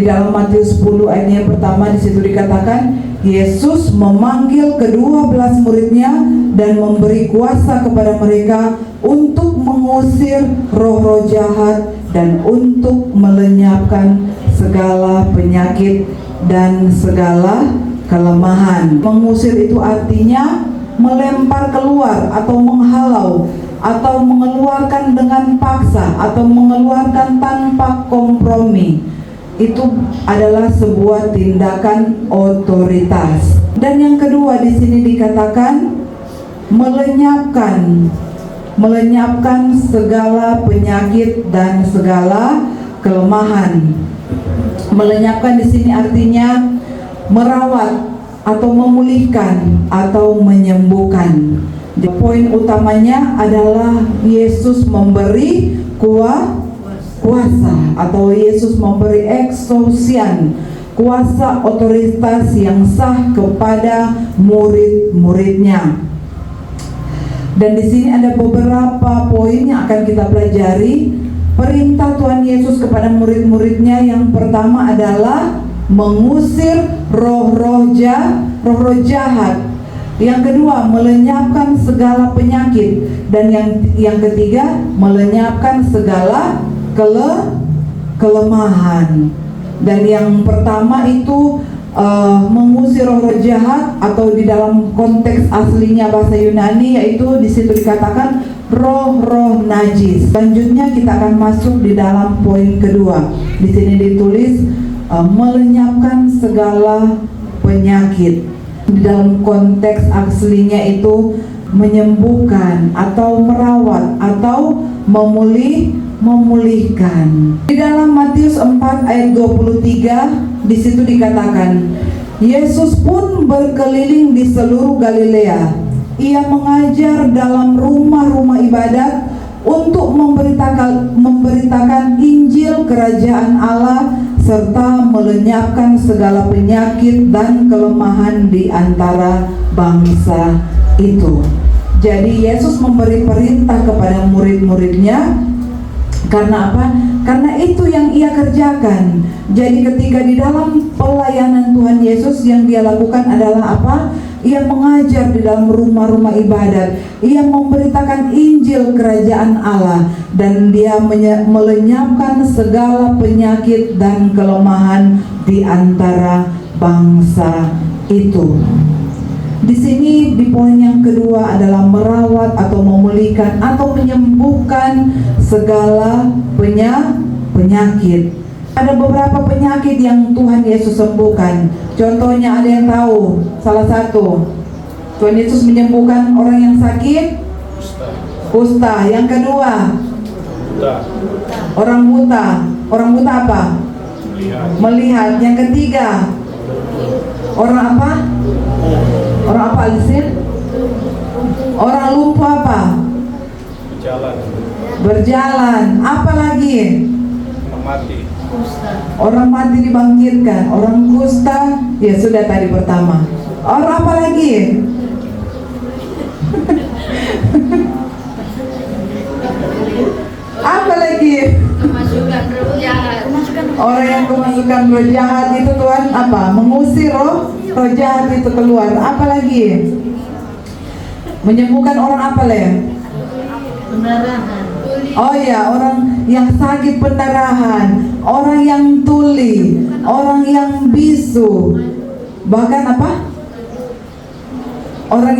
dalam Matius 10 ayatnya yang pertama, di situ dikatakan Yesus memanggil ke-12 muridnya dan memberi kuasa kepada mereka untuk mengusir roh-roh jahat dan untuk melenyapkan segala penyakit dan segala kelemahan. Mengusir itu artinya melempar keluar atau menghalau atau mengeluarkan dengan paksa atau mengeluarkan tanpa kompromi. Itu adalah sebuah tindakan otoritas. Dan yang kedua di sini dikatakan melenyapkan segala penyakit dan segala kelemahan. Melenyapkan di sini artinya merawat atau memulihkan atau menyembuhkan. Poin utamanya adalah Yesus memberi kuasa atau Yesus memberi exousian, kuasa otoritas yang sah kepada murid-muridnya. Dan di sini ada beberapa poin yang akan kita pelajari. Perintah Tuhan Yesus kepada murid-muridnya yang pertama adalah mengusir roh-roh jahat. Yang kedua, melenyapkan segala penyakit. Dan yang ketiga, melenyapkan segala kelemahan. Dan yang pertama itu mengusir roh-roh jahat, atau di dalam konteks aslinya bahasa Yunani yaitu di situ dikatakan roh-roh najis. Selanjutnya kita akan masuk di dalam poin kedua. Di sini ditulis melenyapkan segala penyakit. Di dalam konteks aslinya itu menyembuhkan atau merawat atau memulihkan. Di dalam Matius 4 ayat 23 di situ dikatakan, Yesus pun berkeliling di seluruh Galilea. Ia mengajar dalam rumah-rumah ibadat untuk memberitakan Injil Kerajaan Allah serta melenyapkan segala penyakit dan kelemahan di antara bangsa itu. Jadi Yesus memberi perintah kepada murid-muridnya. Karena apa? Karena itu yang ia kerjakan. Jadi ketika di dalam pelayanan Tuhan Yesus yang dia lakukan adalah apa? Ia mengajar di dalam rumah-rumah ibadat. Ia memberitakan Injil Kerajaan Allah. Dan dia melenyapkan segala penyakit dan kelemahan di antara bangsa itu. Di sini di poin yang kedua adalah merawat atau memulihkan atau menyembuhkan segala penyakit. Ada beberapa penyakit yang Tuhan Yesus sembuhkan. Contohnya ada yang tahu? Salah satu, Tuhan Yesus menyembuhkan orang yang sakit kusta. Yang kedua, orang buta. Orang buta apa? Melihat. Yang ketiga, orang apa? Orang apa, Alisin? Orang lumpuh apa? Berjalan. Apa lagi? Mati. Orang mati dibangkitkan. Orang kusta, ya sudah tadi pertama. Orang apa lagi? Apa lagi? Kemasukan roh jahat. Orang yang kemasukan roh jahat itu Tuhan apa? Mengusir roh jahat itu keluar. Apa lagi? Menyembuhkan orang apa le? Pendarahan. Oh ya, orang yang sakit pendarahan, orang yang tuli, orang yang bisu, bahkan apa? Orang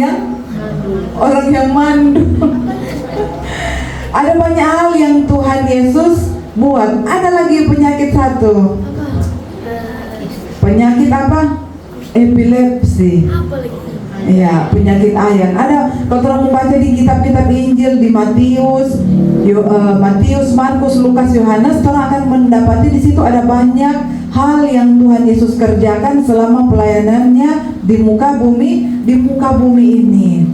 yang mandu. Ada banyak hal yang Tuhan Yesus buat. Ada lagi penyakit satu. Penyakit apa? Epilepsi. Ya, penyakit ayan. Ada, kalau orang membaca di kitab-kitab Injil di Matius, Markus, Lukas, Yohanes, orang akan mendapati di situ ada banyak hal yang Tuhan Yesus kerjakan selama pelayanannya di muka bumi ini.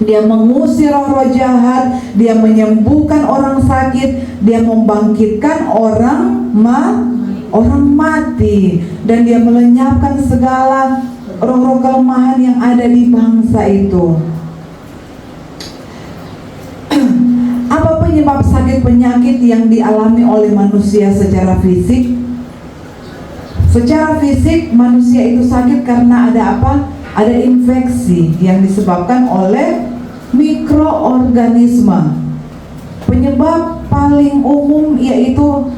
Dia mengusir roh jahat, dia menyembuhkan orang sakit, dia membangkitkan orang mati, dan dia melenyapkan segala roh-roh kelemahan yang ada di bangsa itu. Apa penyebab sakit penyakit yang dialami oleh manusia secara fisik? Secara fisik manusia itu sakit karena ada apa? Ada infeksi yang disebabkan oleh mikroorganisme. Penyebab paling umum yaitu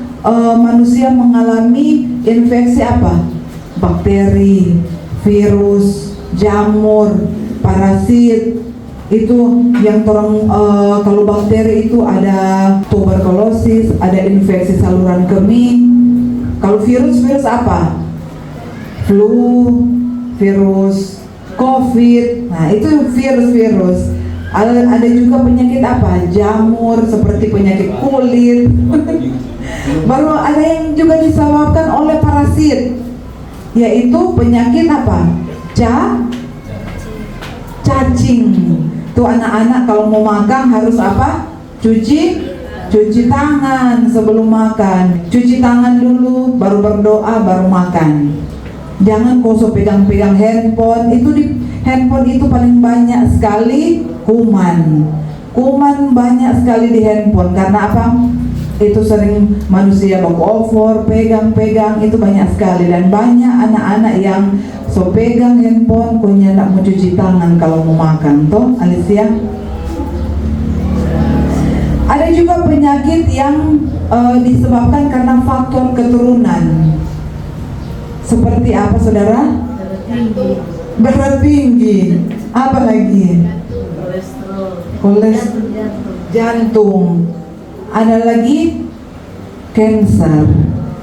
manusia mengalami infeksi apa? Bakteri, virus, jamur, parasit. Itu yang kalau bakteri itu ada tuberkulosis, ada infeksi saluran kemih. Kalau virus apa? Flu, virus COVID. Nah, itu virus-virus. Ada juga penyakit apa? Jamur, seperti penyakit kulit. Baru ada yang juga disebabkan oleh parasit, yaitu penyakit apa? Cacing. Tuh anak-anak kalau mau makan harus apa? Cuci tangan sebelum makan. Cuci tangan dulu, baru berdoa, baru makan. Jangan kosong pegang-pegang handphone. Di handphone itu paling banyak sekali kuman. Kuman banyak sekali di handphone. Karena apa? Itu sering manusia baku over, pegang-pegang, itu banyak sekali. Dan banyak anak-anak yang pegang handphone, punya tidak mau cuci tangan kalau mau makan. Toh, Alicia? Ada juga penyakit yang disebabkan karena faktor keturunan. Seperti apa, saudara? Darah tinggi. Apa lagi? Kolesterol, jantung. Ada lagi cancer.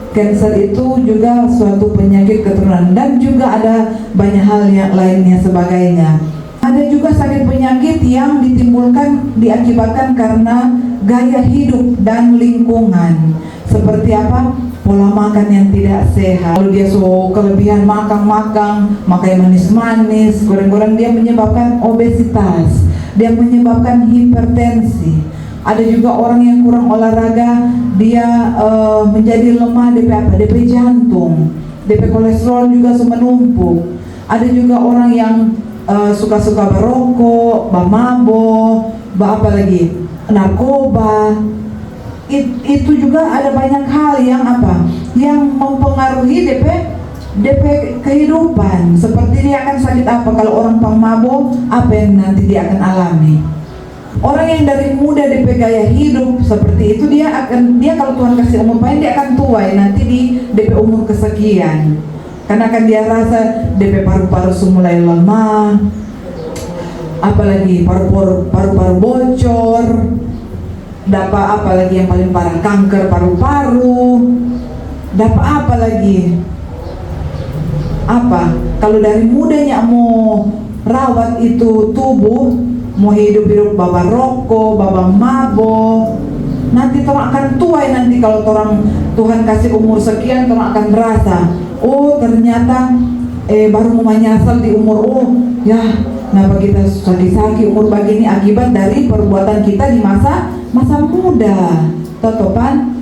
Cancer itu juga suatu penyakit keturunan, dan juga ada banyak hal yang lainnya sebagainya. Ada juga sakit penyakit yang diakibatkan karena gaya hidup dan lingkungan. Seperti apa? Pola makan yang tidak sehat. Kalau dia kelebihan makan yang manis-manis, goreng-goreng, dia menyebabkan obesitas, dia menyebabkan hipertensi. Ada juga orang yang kurang olahraga, dia menjadi lemah, DP jantung, DP kolesterol juga menumpuk. Ada juga orang yang suka-suka berokok, mabok, apa lagi, narkoba. Itu juga ada banyak hal yang yang mempengaruhi DP kehidupan. Seperti dia akan sakit apa kalau orang pemabok, apa yang nanti dia akan alami. Orang yang dari muda DP gaya hidup seperti itu, dia kalau Tuhan kasih umur panjang, dia akan tua nanti di DP umur kesekian. Karena kan dia rasa DP paru-paru mulai lemah, apalagi paru-paru bocor, dapat apa lagi yang paling parah, kanker paru-paru, dapat apa lagi? Kalau dari mudanya mau rawat itu tubuh, mau hidup baba rokok, baba mabok, nanti orang akan tua. Nanti kalau orang Tuhan kasih umur sekian, orang akan merasa, oh ternyata baru mau menyasar di umur, kenapa kita sakit-sakit umur begini, akibat dari perbuatan kita di masa muda. Totopan.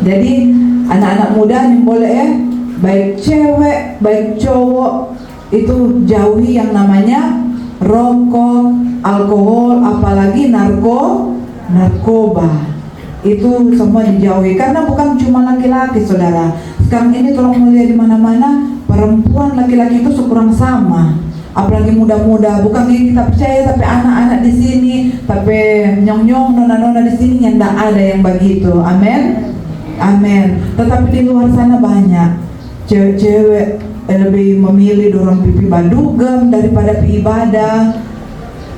Jadi anak-anak muda yang boleh baik cewek, baik cowok, itu jauhi yang namanya rokok, alkohol, apalagi narkoba. Itu semua dijauhi, karena bukan cuma laki-laki, saudara. Sekarang ini tolong melihat di mana-mana perempuan laki-laki itu sekurang sama. Apalagi muda-muda, bukan kita percaya, tapi anak-anak di sini, tapi nyong-nyong, nona-nona di sini yang tidak ada yang begitu. Amin. Amin. Tetapi di luar sana banyak cewek-cewek lebih memilih dorong pipi badugem daripada pi ibadah.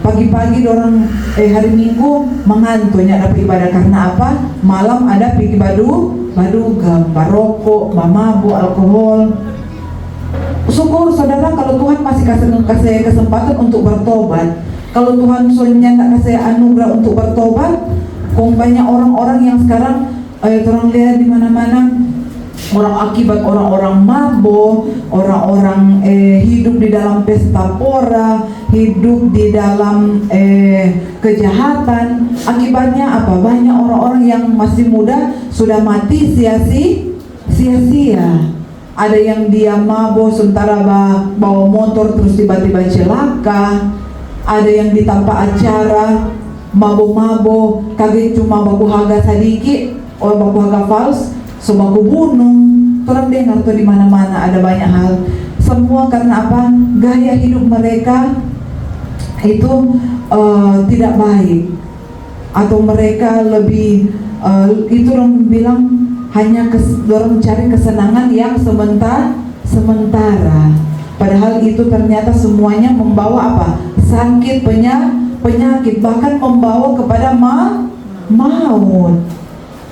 Pagi-pagi dorong hari Minggu mengantuknya dapat ibadah, karena apa? Malam ada pipi badugem, barokok, mabuk, alkohol. Syukur saudara kalau Tuhan masih kasih kesempatan untuk bertobat. Kalau Tuhan soalnya tak kasih anugerah untuk bertobat, kong banyak orang-orang yang sekarang orang lihat di mana-mana, orang akibat orang-orang mabuk, orang-orang hidup di dalam pesta pora, hidup di dalam kejahatan. Akibatnya apa? Banyak orang-orang yang masih muda sudah mati sia-sia. Ada yang dia mabuk sementara bawa motor terus tiba-tiba celaka. Ada yang di tanpa acara mabuk-mabuk, kaget cuma baku harga sedikit, baku harga fals, sebaku bunuh, orang dengar tuh di mana-mana ada banyak hal. Semua karena apa? Gaya hidup mereka itu tidak baik, atau mereka lebih itu orang bilang hanya dorong cari kesenangan yang sementara. Padahal itu ternyata semuanya membawa apa? Sakit, penyakit, bahkan membawa kepada maut.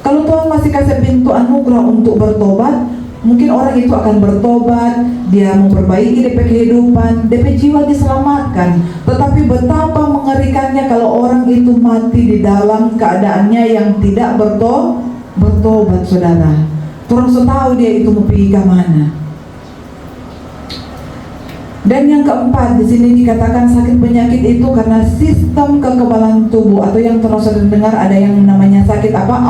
Kalau Tuhan masih kasih pintu anugerah untuk bertobat, mungkin orang itu akan bertobat, dia memperbaiki DP kehidupan, DP jiwa diselamatkan. Tetapi betapa mengerikannya kalau orang itu mati di dalam keadaannya yang tidak bertobat, saudara. Orang so tahu dia itu mau pergi ke mana. Dan yang keempat, di sini dikatakan sakit penyakit itu karena sistem kekebalan tubuh, atau yang terus dengar ada yang namanya sakit apa?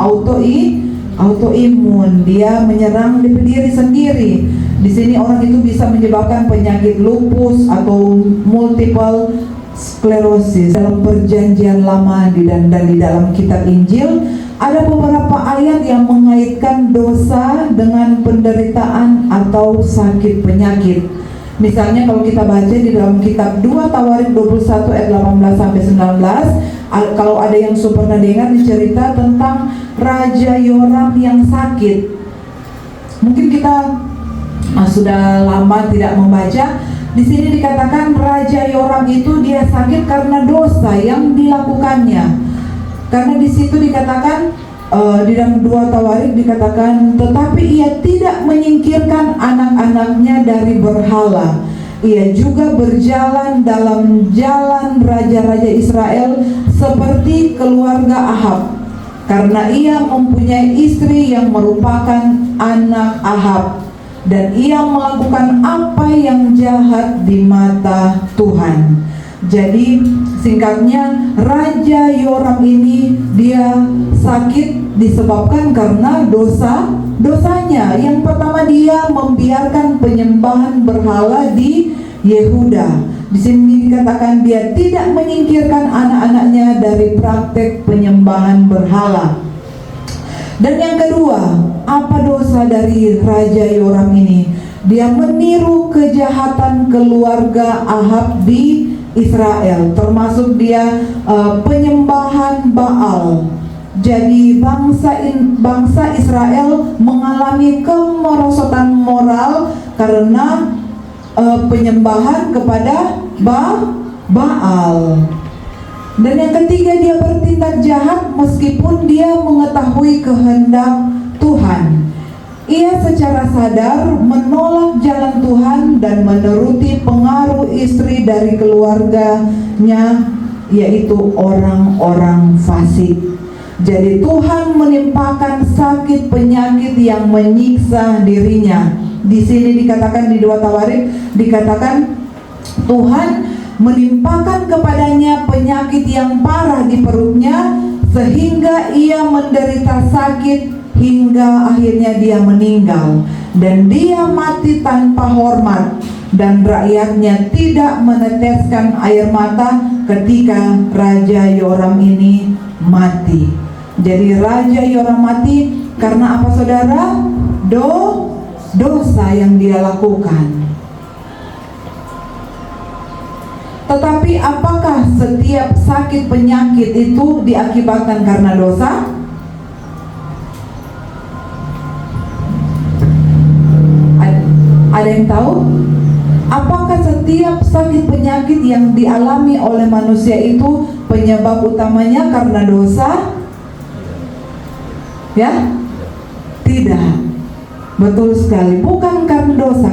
Autoimun. Dia menyerang diri sendiri. Di sini orang itu bisa menyebabkan penyakit lupus atau multiple sclerosis. Dalam perjanjian lama dan di dalam kitab Injil ada beberapa ayat yang mengaitkan dosa dengan penderitaan atau sakit penyakit. Misalnya kalau kita baca di dalam kitab 2 Tawarik 21 ayat 18 sampai 19, kalau ada yang pernah dengar cerita tentang Raja Yoram yang sakit. Mungkin kita sudah lama tidak membaca. Di sini dikatakan Raja Yoram itu dia sakit karena dosa yang dilakukannya. Karena di situ dikatakan di dalam 2 Tawarik dikatakan, tetapi ia tidak menyingkirkan anak-anaknya dari berhala. Ia juga berjalan dalam jalan raja-raja Israel seperti keluarga Ahab, karena ia mempunyai istri yang merupakan anak Ahab, dan ia melakukan apa yang jahat di mata Tuhan. Jadi singkatnya, Raja Yoram ini dia sakit disebabkan karena dosanya. Yang pertama, dia membiarkan penyembahan berhala di Yehuda. Di sini dikatakan dia tidak menyingkirkan anak-anaknya dari praktek penyembahan berhala. Dan yang kedua, apa dosa dari Raja Yoram ini? Dia meniru kejahatan keluarga Ahab di Israel, termasuk dia penyembahan Baal. Jadi bangsa Israel mengalami kemerosotan moral karena penyembahan kepada Baal. Dan yang ketiga, dia bertindak jahat meskipun dia mengetahui kehendak Tuhan. Ia secara sadar menolak jalan Tuhan dan menuruti pengaruh istri dari keluarganya, yaitu orang-orang fasik. Jadi Tuhan menimpakan sakit penyakit yang menyiksa dirinya. Di sini dikatakan di 2 Tawarik dikatakan Tuhan menimpakan kepadanya penyakit yang parah di perutnya sehingga ia menderita sakit hingga akhirnya dia meninggal, dan dia mati tanpa hormat, dan rakyatnya tidak meneteskan air mata ketika Raja Yoram ini mati. Jadi Raja Yoram mati karena apa, saudara? Dosa yang dia lakukan. Tetapi apakah setiap sakit penyakit itu diakibatkan karena dosa? Ada yang tahu? Apakah setiap sakit penyakit yang dialami oleh manusia itu penyebab utamanya karena dosa? Ya? Tidak. Betul sekali, bukan karena dosa,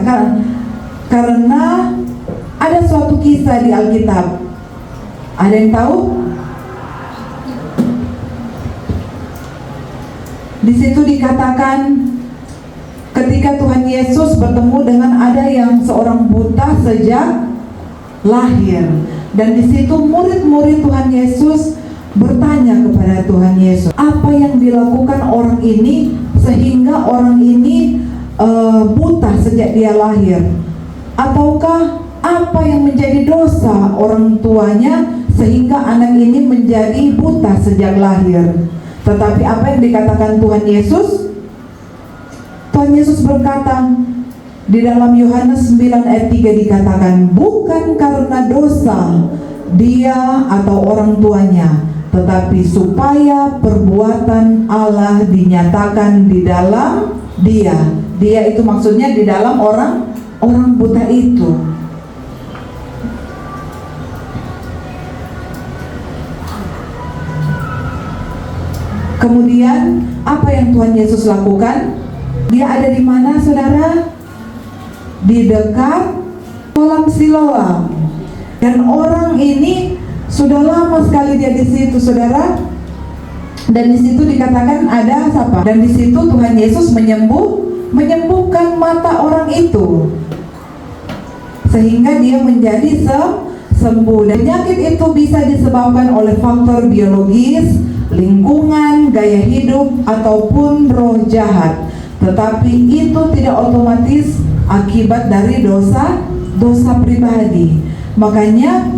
karena ada suatu kisah di Alkitab. Ada yang tahu? Di situ dikatakan ketika Tuhan Yesus bertemu dengan ada yang seorang buta sejak lahir, dan di situ murid-murid Tuhan Yesus bertanya kepada Tuhan Yesus, apa yang dilakukan orang ini sehingga orang ini buta sejak dia lahir? Ataukah apa yang menjadi dosa orang tuanya sehingga anak ini menjadi buta sejak lahir? Tetapi apa yang dikatakan Tuhan Yesus? Yesus berkata di dalam Yohanes 9 ayat 3 dikatakan, bukan karena dosa dia atau orang tuanya, tetapi supaya perbuatan Allah dinyatakan di dalam dia. Dia itu maksudnya di dalam orang buta itu. Kemudian apa yang Tuhan Yesus lakukan? Dia ada di mana, saudara? Di dekat kolam Siloam. Dan orang ini sudah lama sekali dia di situ, saudara. Dan di situ dikatakan ada siapa? Dan di situ Tuhan Yesus menyembuhkan mata orang itu, sehingga dia menjadi sembuh. Dan penyakit itu bisa disebabkan oleh faktor biologis, lingkungan, gaya hidup, ataupun roh jahat. Tetapi itu tidak otomatis akibat dari dosa pribadi. Makanya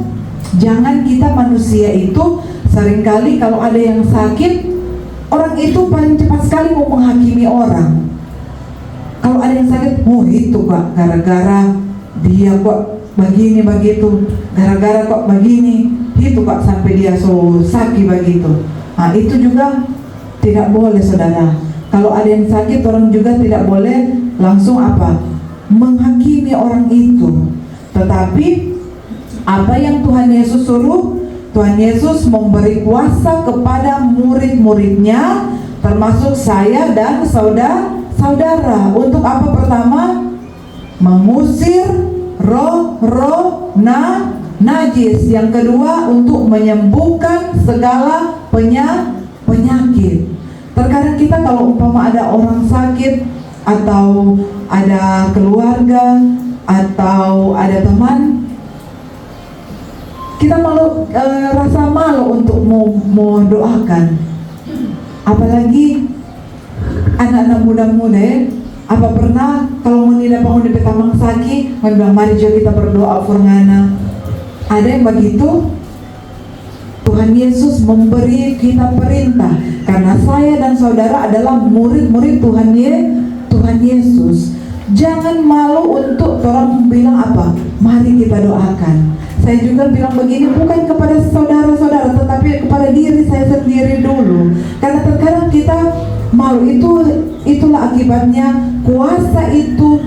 jangan kita manusia itu seringkali kalau ada yang sakit, orang itu paling cepat sekali mau menghakimi orang. Kalau ada yang sakit, oh itu kok gara-gara dia kok begini begitu, gara-gara kok begini, itu kok sampai dia so sakit begitu. Nah itu juga tidak boleh, saudara. Kalau ada yang sakit, orang juga tidak boleh langsung menghakimi orang itu. Tetapi apa yang Tuhan Yesus suruh? Tuhan Yesus memberi kuasa kepada murid-muridnya, termasuk saya dan saudara. Untuk apa? Pertama, mengusir roh-roh najis. Yang kedua, untuk menyembuhkan segala penyakit. Terkadang kita kalau umpama ada orang sakit, atau ada keluarga, atau ada teman, kita malu, rasa malu untuk mau doakan. Apalagi anak-anak muda-muda ya. Apa pernah kalau menida bangun di petamang saki, bilang mari jom kita berdoa furngana. Ada yang begitu? Tuhan Yesus memberi kita perintah, karena saya dan saudara adalah murid-murid Tuhan Yesus. Jangan malu untuk orang bilang mari kita doakan. Saya juga bilang begini, bukan kepada saudara-saudara, tetapi kepada diri saya sendiri dulu. Karena terkadang kita malu, itulah akibatnya kuasa itu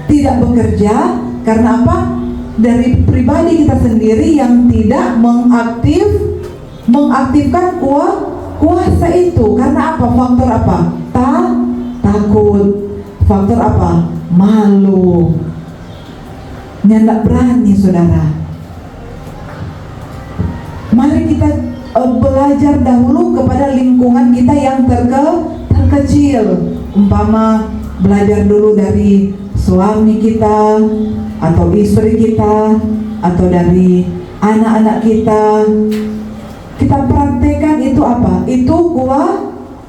tidak bekerja. Karena apa? Dari pribadi kita sendiri yang tidak mengaktifkan kuasa itu. Karena apa? Faktor apa? Takut. Faktor apa? Malu. Nggak berani, saudara. Mari kita belajar dahulu kepada lingkungan kita yang terkecil. Umpama belajar dulu dari suami kita, atau istri kita, atau dari anak-anak kita. Kita praktekkan itu apa? Itu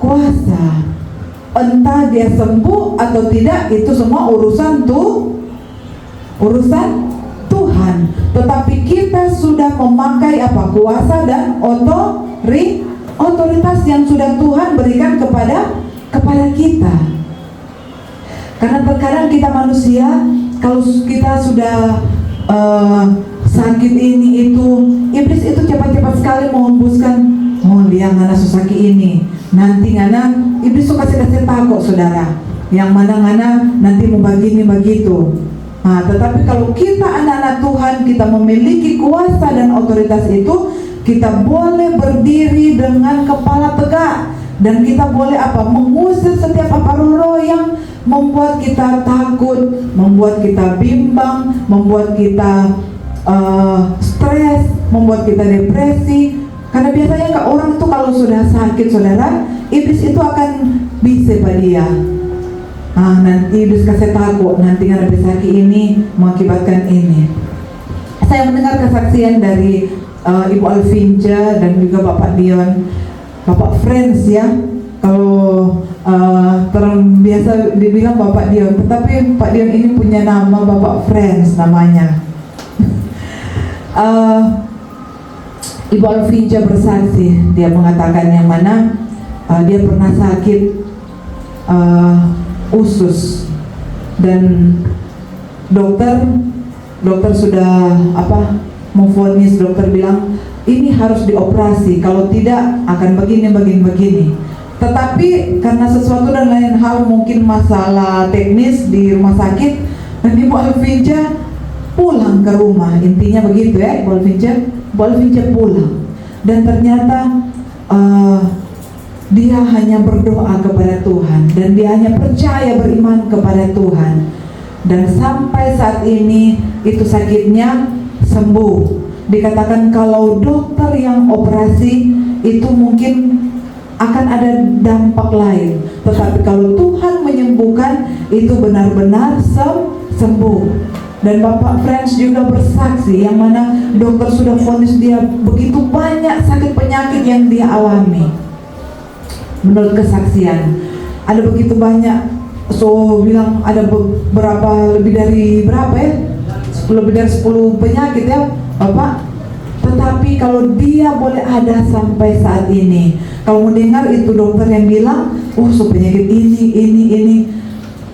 kuasa. Entah dia sembuh atau tidak, itu semua urusan Tuhan. Tetapi kita sudah memakai kuasa dan otoritas yang sudah Tuhan berikan kepada kita. Karena terkadang kita manusia, kalau kita sudah sakit ini itu, iblis itu cepat-cepat sekali menghembuskan, dia ngana susaki ini, nanti ngana, iblis suka kasih takut, saudara, yang mana ngana nanti mau begini begitu. Nah, tetapi kalau kita anak-anak Tuhan, kita memiliki kuasa dan otoritas itu, kita boleh berdiri dengan kepala tegak, dan kita boleh mengusir setiap roh yang membuat kita takut, membuat kita bimbang, membuat kita stres, membuat kita depresi. Karena biasanya orang itu kalau sudah sakit, saudara, iblis itu akan bisa pada dia. Nanti iblis kasih takut, nanti nggak ada sakit ini mengakibatkan ini. Saya mendengar kesaksian dari Ibu Alvinca dan juga Bapak Dion, Bapak Friends ya. Kalau biasa dibilang Bapak Dion, tetapi Pak Dion ini punya nama Bapak Friends namanya. Ibu Alvinca bersaksi, dia mengatakan yang mana dia pernah sakit usus. Dan dokter sudah memvonis, dokter bilang ini harus dioperasi, kalau tidak akan begini. Tetapi karena sesuatu dan lain hal, mungkin masalah teknis di rumah sakit, dan Ibu Alvinja pulang ke rumah. Intinya begitu ya, Ibu Alvinja pulang. Dan ternyata dia hanya berdoa kepada Tuhan, dan dia hanya percaya, beriman kepada Tuhan. Dan sampai saat ini itu sakitnya sembuh. Dikatakan kalau dokter yang operasi itu mungkin akan ada dampak lain, tetapi kalau Tuhan menyembuhkan itu benar-benar sembuh. Dan Bapak Friends juga bersaksi, yang mana dokter sudah vonis dia begitu banyak sakit penyakit yang dia alami. Menurut kesaksian, ada begitu banyak, bilang ada lebih dari 10 penyakit ya Bapak. Tetapi kalau dia boleh ada sampai saat ini, kalau mendengar itu dokter yang bilang, penyakit ini.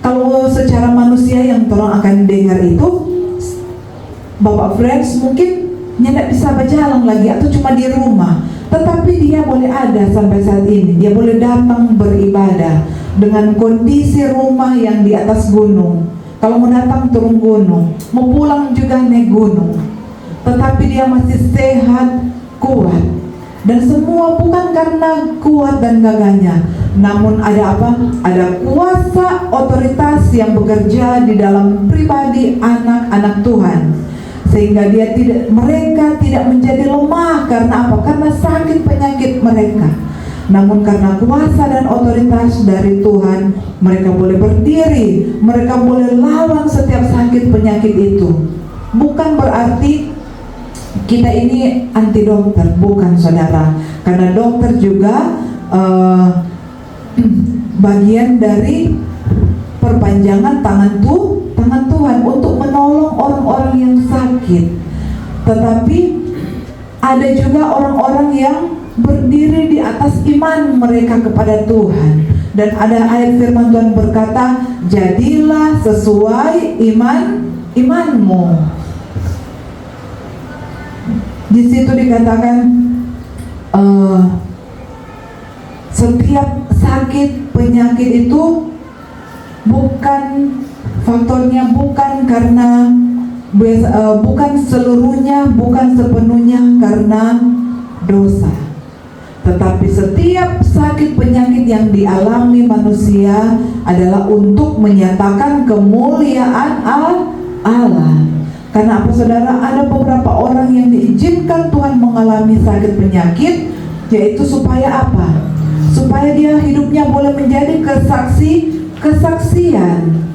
Kalau secara manusia yang tolong akan dengar itu, Bapak Friends mungkin tidak bisa berjalan lagi atau cuma di rumah. Tetapi dia boleh ada sampai saat ini. Dia boleh datang beribadah dengan kondisi rumah yang di atas gunung. Kalau mau datang turun gunung, mau pulang juga naik gunung. Tetapi dia masih sehat, kuat. Dan semua bukan karena kuat dan gagahnya, namun ada apa? Ada kuasa otoritas yang bekerja di dalam pribadi anak-anak Tuhan, sehingga mereka tidak menjadi lemah. Karena apa? Karena sakit penyakit mereka. Namun karena kuasa dan otoritas dari Tuhan, mereka boleh berdiri, mereka boleh lawan setiap sakit penyakit itu. Bukan berarti kita ini anti dokter, bukan saudara. Karena dokter juga bagian dari perpanjangan tangan Tuhan untuk menolong orang-orang yang sakit. Tetapi ada juga orang-orang yang berdiri di atas iman mereka kepada Tuhan. Dan ada ayat firman Tuhan berkata, jadilah sesuai imanmu. Di situ dikatakan setiap sakit penyakit itu faktornya bukan karena bukan seluruhnya, bukan sepenuhnya karena dosa. Tetapi setiap sakit penyakit yang dialami manusia adalah untuk menyatakan kemuliaan Allah. Karena apa saudara? Ada beberapa orang yang diizinkan Tuhan mengalami sakit penyakit, yaitu supaya apa? Supaya dia hidupnya boleh menjadi kesaksian.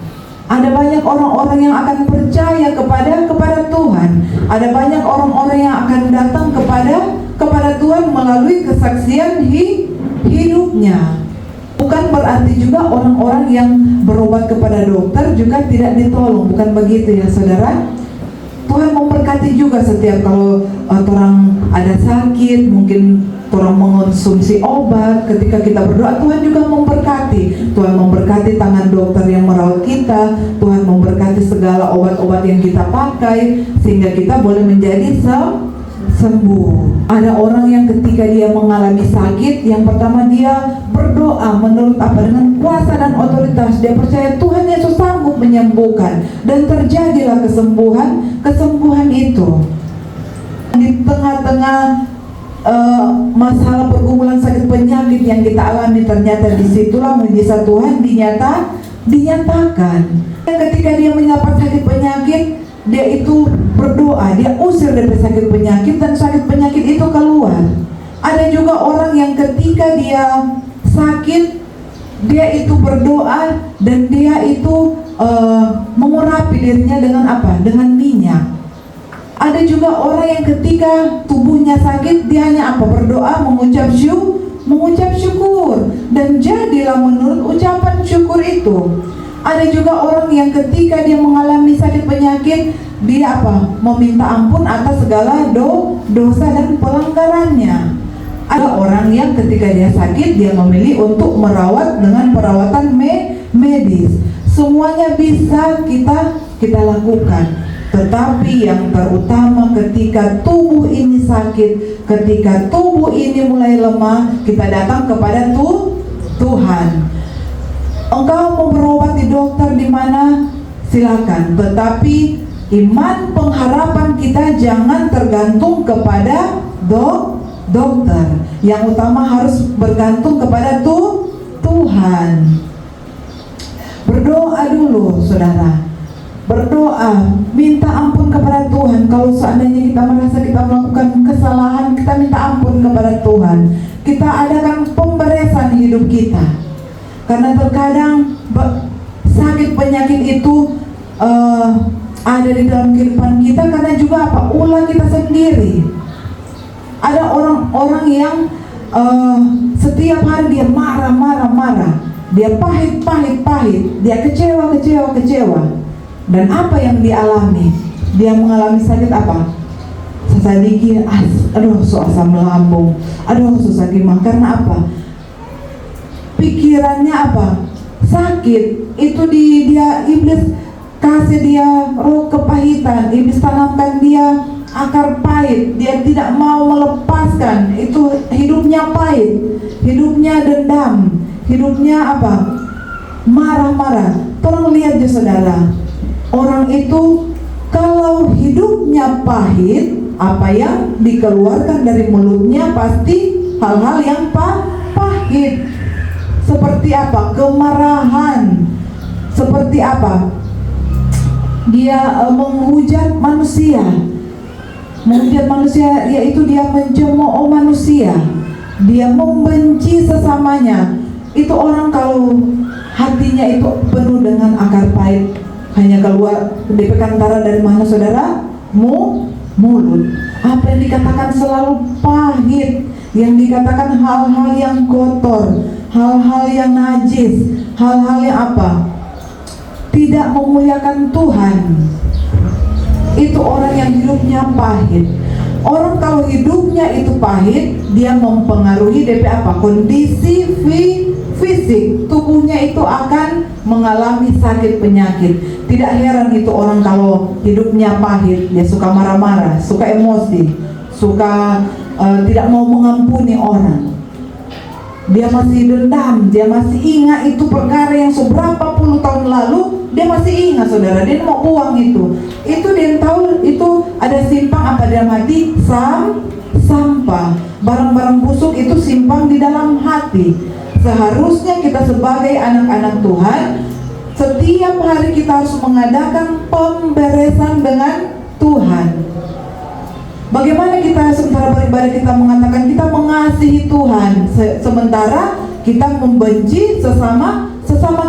Ada banyak orang-orang yang akan percaya kepada Tuhan. Ada banyak orang-orang yang akan datang kepada Tuhan melalui kesaksian hidupnya. Bukan berarti juga orang-orang yang berobat kepada dokter juga tidak ditolong. Bukan begitu ya saudara. Tuhan memberkati juga setiap kalau orang ada sakit, mungkin orang mengonsumsi obat. Ketika kita berdoa, Tuhan juga memberkati. Tuhan memberkati tangan dokter yang merawat kita. Tuhan memberkati segala obat-obat yang kita pakai, sehingga kita boleh menjadi sembuh. Ada orang yang ketika dia mengalami sakit, yang pertama dia berdoa menurut apa? Dengan kuasa dan otoritas. Dia percaya Tuhan Yesus sanggup menyembuhkan, dan terjadilah kesembuhan itu. Di tengah-tengah masalah pergumulan sakit penyakit yang kita alami, ternyata disitulah mujizat Tuhan dinyatakan. Ketika dia mendapat sakit penyakit, dia itu berdoa, dia usir dari sakit penyakit, dan sakit penyakit itu keluar. Ada juga orang yang ketika dia sakit, dia itu berdoa, dan dia itu mengurapi dirinya dengan apa? Dengan minyak. Ada juga orang yang ketika tubuhnya sakit, dia hanya apa? Berdoa, mengucap syukur, dan jadilah menurut ucapan syukur itu. Ada juga orang yang ketika dia mengalami sakit penyakit, dia apa? Meminta ampun atas segala dosa dan pelanggarannya. Ada orang yang ketika dia sakit, dia memilih untuk merawat dengan perawatan medis. Semuanya bisa kita lakukan. Tetapi yang terutama ketika tubuh ini sakit, ketika tubuh ini mulai lemah, kita datang kepada Tuhan. Engkau mau berobat di dokter di mana? Silakan. Tetapi iman pengharapan kita jangan tergantung kepada dokter. Yang utama harus bergantung kepada Tuhan. Berdoa dulu, saudara. Berdoa, minta ampun kepada Tuhan. Kalau seandainya kita merasa kita melakukan kesalahan, kita minta ampun kepada Tuhan. Kita adakan pemberesan hidup kita. Karena terkadang sakit penyakit itu ada di dalam kehidupan kita karena juga apa? Ulah kita sendiri. Ada orang-orang yang setiap hari dia marah. Dia pahit. Dia kecewa. Dan apa yang dialami? Dia mengalami sakit apa? Sesak dikit, so asam lambung, susah gimana? Karena apa? Pikirannya apa? Sakit. Itu dia iblis kasih dia roh kepahitan. Iblis tanamkan dia akar pahit. Dia tidak mau melepaskan. Itu hidupnya pahit, hidupnya dendam, hidupnya apa? Marah. Tolong lihat ya saudara. Orang itu kalau hidupnya pahit, apa yang dikeluarkan dari mulutnya pasti hal-hal yang pahit. Seperti apa? Kemarahan. Seperti apa? Dia menghujat manusia. Yaitu dia mencemooh manusia. Dia membenci sesamanya. Itu orang kalau hatinya itu penuh dengan akar pahit, hanya keluar dari perantara dari mana saudara? Mulut. Apa yang dikatakan selalu pahit, yang dikatakan hal-hal yang kotor, hal-hal yang najis, hal-hal yang apa? Tidak memuliakan Tuhan. Itu orang yang hidupnya pahit. Orang kalau hidupnya itu pahit, dia mempengaruhi DP apa? Kondisi fisik tubuhnya itu akan mengalami sakit penyakit. Tidak heran itu orang kalau hidupnya pahit, dia suka marah-marah, suka emosi, suka tidak mau mengampuni orang. Dia masih dendam, dia masih ingat itu perkara yang seberapa puluh tahun lalu, dia masih ingat saudara, dia mau buang itu. Itu dia tahu itu ada simpang apa dalam hati? Sampah. Barang-barang busuk itu simpang di dalam hati. Seharusnya kita sebagai anak-anak Tuhan, setiap hari kita harus mengadakan pemberesan dengan Tuhan. Bagaimana kita sementara beribadah kita mengatakan kita mengasihi Tuhan, sementara kita membenci sesama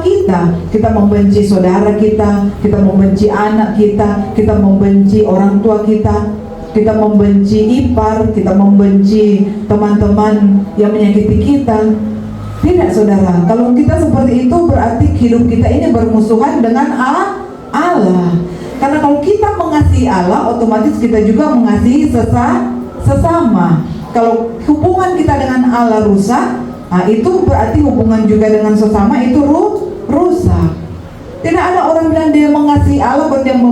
kita. Kita membenci saudara kita membenci anak kita membenci orang tua kita membenci ipar, kita membenci teman-teman yang menyakiti kita. Tidak saudara, kalau kita seperti itu berarti hidup kita ini bermusuhan dengan Allah. Karena kalau kita mengasihi Allah, otomatis kita juga mengasihi sesama. Kalau hubungan kita dengan Allah rusak, itu berarti hubungan juga dengan sesama itu rusak. Tidak ada orang bilang dia mengasihi Allah berarti yang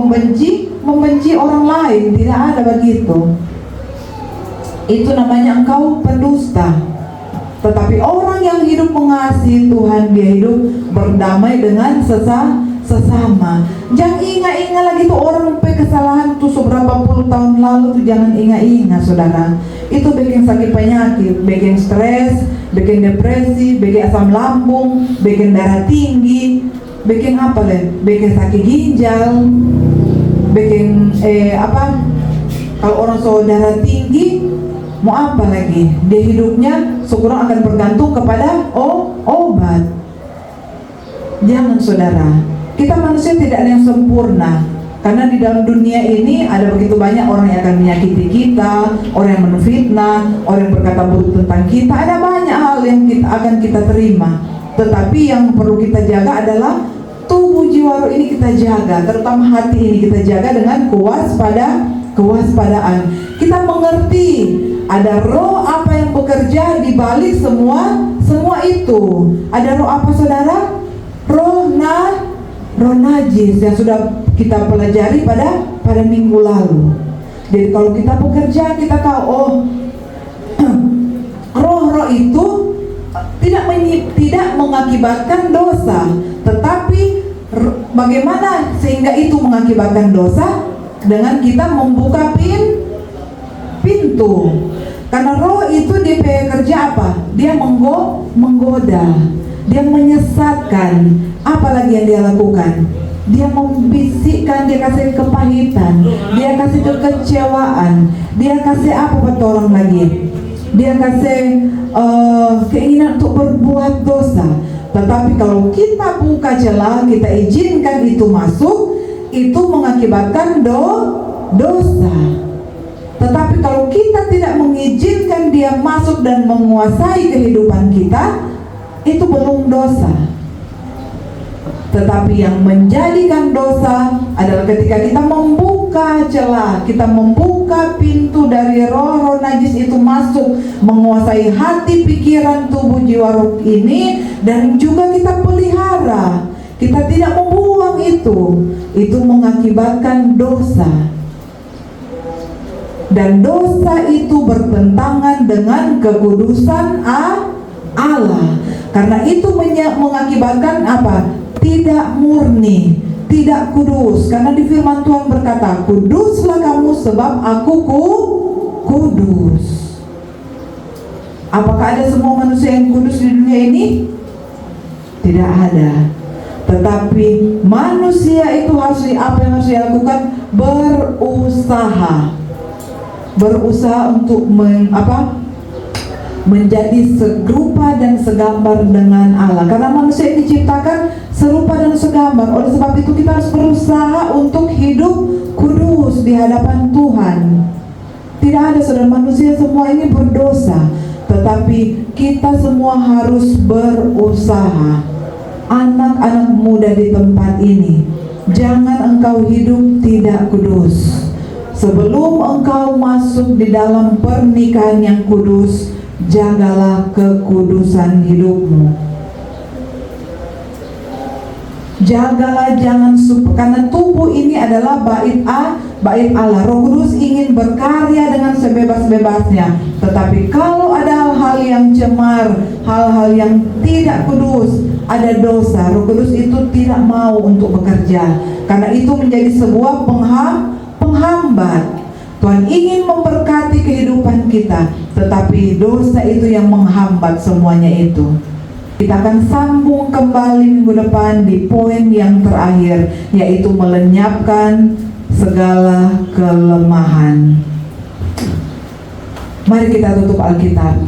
membenci orang lain. Tidak ada begitu. Itu namanya engkau pendusta. Tetapi orang yang hidup mengasihi Tuhan, dia hidup berdamai dengan sesama. Jangan ingat-ingat lagi tuh orang kesalahan tuh seberapa puluh tahun lalu tuh, jangan ingat-ingat saudara. Itu bikin sakit penyakit, bikin stres, bikin depresi, bikin asam lambung, bikin darah tinggi, bikin apa deh? Bikin sakit ginjal, bikin kalau orang saudara tinggi mau apa lagi? Dia hidupnya sekurang akan bergantung kepada obat. Jangan saudara. Kita manusia tidak ada yang sempurna. Karena di dalam dunia ini ada begitu banyak orang yang akan menyakiti kita, orang yang menfitnah, orang yang berkata buruk tentang kita. Ada banyak hal yang akan kita terima. Tetapi yang perlu kita jaga adalah tubuh jiwa roh ini kita jaga, terutama hati ini kita jaga dengan kewaspadaan. Kita mengerti ada roh apa yang bekerja di balik semua itu. Ada roh apa saudara? roh najis yang sudah kita pelajari pada minggu lalu. Jadi kalau kita bekerja, kita tahu roh-roh itu tidak mengakibatkan dosa, tetapi bagaimana sehingga itu mengakibatkan dosa? Dengan kita membuka pintu. Karena roh itu dia kerja apa? Dia menggoda, dia menyesatkan. Apalagi yang dia lakukan? Dia membisikkan, dia kasih kepahitan, dia kasih kekecewaan, dia kasih apa buat orang lagi? Dia kasih keinginan untuk berbuat dosa. Tetapi kalau kita buka celah, kita izinkan itu masuk, itu mengakibatkan dosa. Tetapi kalau kita tidak mengizinkan dia masuk dan menguasai kehidupan kita, itu belum dosa. Tetapi yang menjadikan dosa adalah ketika kita membuka celah, kita membuka pintu dari roh-roh najis itu masuk, menguasai hati, pikiran, tubuh, jiwa, roh ini, dan juga kita pelihara. Kita tidak membuang itu mengakibatkan dosa. Dan dosa itu bertentangan dengan kekudusan Allah. Karena itu mengakibatkan apa? Tidak murni, tidak kudus. Karena di firman Tuhan berkata, kuduslah kamu sebab aku kudus. Apakah ada semua manusia yang kudus di dunia ini? Tidak ada. Tetapi manusia itu apa yang harus dilakukan? Berusaha untuk menjadi serupa dan segambar dengan Allah. Karena manusia diciptakan serupa dan segambar. Oleh sebab itu kita harus berusaha untuk hidup kudus di hadapan Tuhan. Tidak ada saudara, manusia semua ini berdosa, tetapi kita semua harus berusaha. Anak-anak muda di tempat ini, jangan engkau hidup tidak kudus. Sebelum engkau masuk di dalam pernikahan yang kudus, jagalah kekudusan hidupmu. Jagalah, jangan karena tubuh ini adalah bait Allah. Roh Kudus ingin berkarya dengan sebebas-bebasnya. Tetapi kalau ada hal-hal yang cemar, hal-hal yang tidak kudus, ada dosa, Roh Kudus itu tidak mau untuk bekerja. Karena itu menjadi sebuah penghambat. Tuhan ingin memberkati kehidupan kita, tetapi dosa itu yang menghambat semuanya itu. Kita akan sambung kembali minggu depan di poin yang terakhir, yaitu melenyapkan segala kelemahan. Mari kita tutup Alkitab.